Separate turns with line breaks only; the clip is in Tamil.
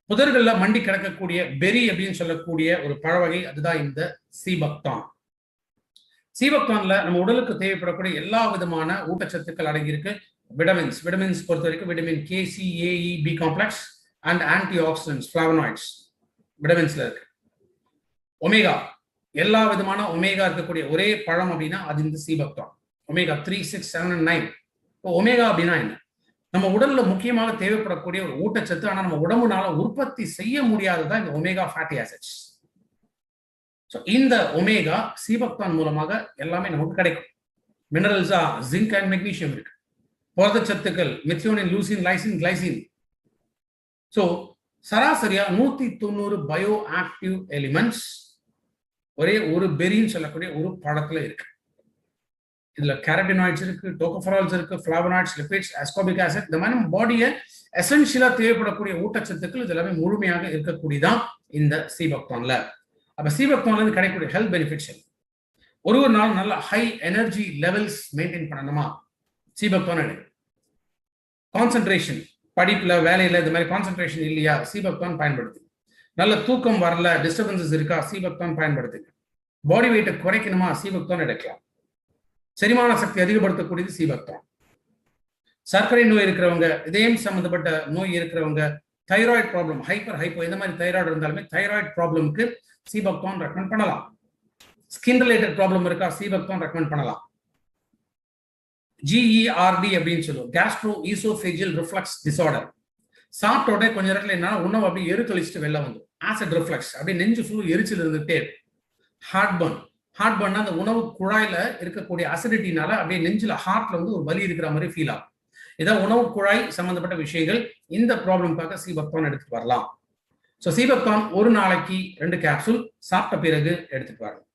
புதர்கள்ல மண்டி கிடக்கக்கூடிய பெரி அப்படின்னு சொல்லக்கூடிய ஒரு பழவகை, அதுதான் இந்த சீபக்தான். சீபக்தான்ல நம்ம உடலுக்கு தேவைப்படக்கூடிய எல்லா விதமான ஊட்டச்சத்துக்கள் அடங்கியிருக்கு. விட்டமின்ஸ் பொறுத்த வரைக்கும் vitamin K, C, A E, B complex and antioxidants, flavonoids விட்டமின்ஸ்ல இருக்கு. ஒமேகா, எல்லா விதமான ஒமேகா இருக்கக்கூடிய ஒரே பழம் அப்படின்னா அது இந்த சீபக்தான். Omega 3, 6, 7 and 9. இப்போ ஒமேகா அப்படின்னா என்ன? நம்ம உடல்ல முக்கியமாக தேவைப்படக்கூடிய ஒரு ஊட்டச்சத்து, ஆனா நம்ம உடம்புனால உற்பத்தி செய்ய முடியாததான் இந்த ஒமேகா ஃபேட்டி ஆசிட்ஸ். ஸோ இந்த ஒமேகா சீபக்தான் மூலமாக எல்லாமே நமக்கு கிடைக்கும். மினரல்ஸா ஜிங்க் அண்ட் மெக்னீசியம் இருக்கு. புரதச்சத்துக்கள் methionine, leucine, lysine, glycine. So சராசரியா 190 பயோ ஆக்டிவ் எலிமெண்ட்ஸ் ஒரே ஒரு பெரின்னு சொல்லக்கூடிய ஒரு பழத்துல இருக்கு. இதுல கேரட்டினாய்ட்ஸ் இருக்கு, டோகோஃபெரால்ஸ் இருக்கு, ஃபிளாவனாய்ட்ஸ், லிபிட்ஸ், அஸ்கார்பிக் ஆசிட், இந்த மாதிரி நம்ம பாடியை எசென்ஷியலா தேவைப்படக்கூடிய ஊட்டச்சத்துக்கள் இது எல்லாமே முழுமையாக இருக்கக்கூடியதான் இந்த சீபக்தான்ல. அப்ப சீபக்தான்ல இருந்து கிடைக்கக்கூடிய ஹெல்த் பெனிஃபிட்ஸ் ஒரு நாள் நல்ல ஹை எனர்ஜி லெவல்ஸ் மெயின்டைன் பண்ணணுமா, சீபக்தான் எடு. கான்சென்ட்ரேஷன், படிப்புல வேலையில இந்த மாதிரி கான்சென்ட்ரேஷன் இல்லையா, சீபக்தான் பயன்படுத்து. நல்ல தூக்கம் வரல, டிஸ்டர்பன்சஸ் இருக்கா, சீபக்தான் பயன்படுத்துங்க. பாடி வெயிட்டை குறைக்கணுமா, சீபக்தான் எடுக்கலாம். செரிமான சக்தி அதிகப்படுத்தக்கூடியது சீபக்தான். சர்க்கரை நோய் இருக்கிறவங்க, இதயம் சம்பந்தப்பட்ட நோய் இருக்கிறவங்க, தைராய்டு ப்ராப்ளம், ஹைப்போ இந்த மாதிரி தைராய்டு இருந்தாலுமே தைராய்டு ப்ராப்ளம்க்கு சீபக்தான் ரெக்கமெண்ட் பண்ணலாம். ஸ்கின் ரிலேட்டட் ப்ராப்ளம் இருக்கா, சீபக்தான் ரெக்கமெண்ட் பண்ணலாம். GERD அப்படின்னு சொல்லுவோம், கேஸ்ட்ரோ ஈசோஃபேஜியல் ரிஃப்ளக்ஸ் டிசார்டர். சாப்பிட்ட உடனே கொஞ்ச நேரத்துல என்னன்னா உணவு அப்படியே எரித்தொழிச்சிட்டு வெளில வந்து ஆசிட் ரிஃப்ளக்ஸ், அப்படியே நெஞ்சு ஃபுல்லு எரிச்சல் இருந்துகிட்டே. ஹார்ட் பர்ன் அந்த உணவு குழாயில இருக்கக்கூடிய அசிடிட்டினால அப்படியே நெஞ்சில ஹார்ட்ல வந்து ஒரு வலி இருக்கிற மாதிரி ஃபீல் ஆகும். இதான் உணவு குழாய் சம்பந்தப்பட்ட விஷயங்கள். இந்த ப்ராப்ளம்காக சீபக்தான் எடுத்துட்டு வரலாம். ஸோ சீபக்தான் ஒரு நாளைக்கு 2 கேப்சூல் சாப்பிட்ட பிறகு எடுத்துட்டு வரலாம்.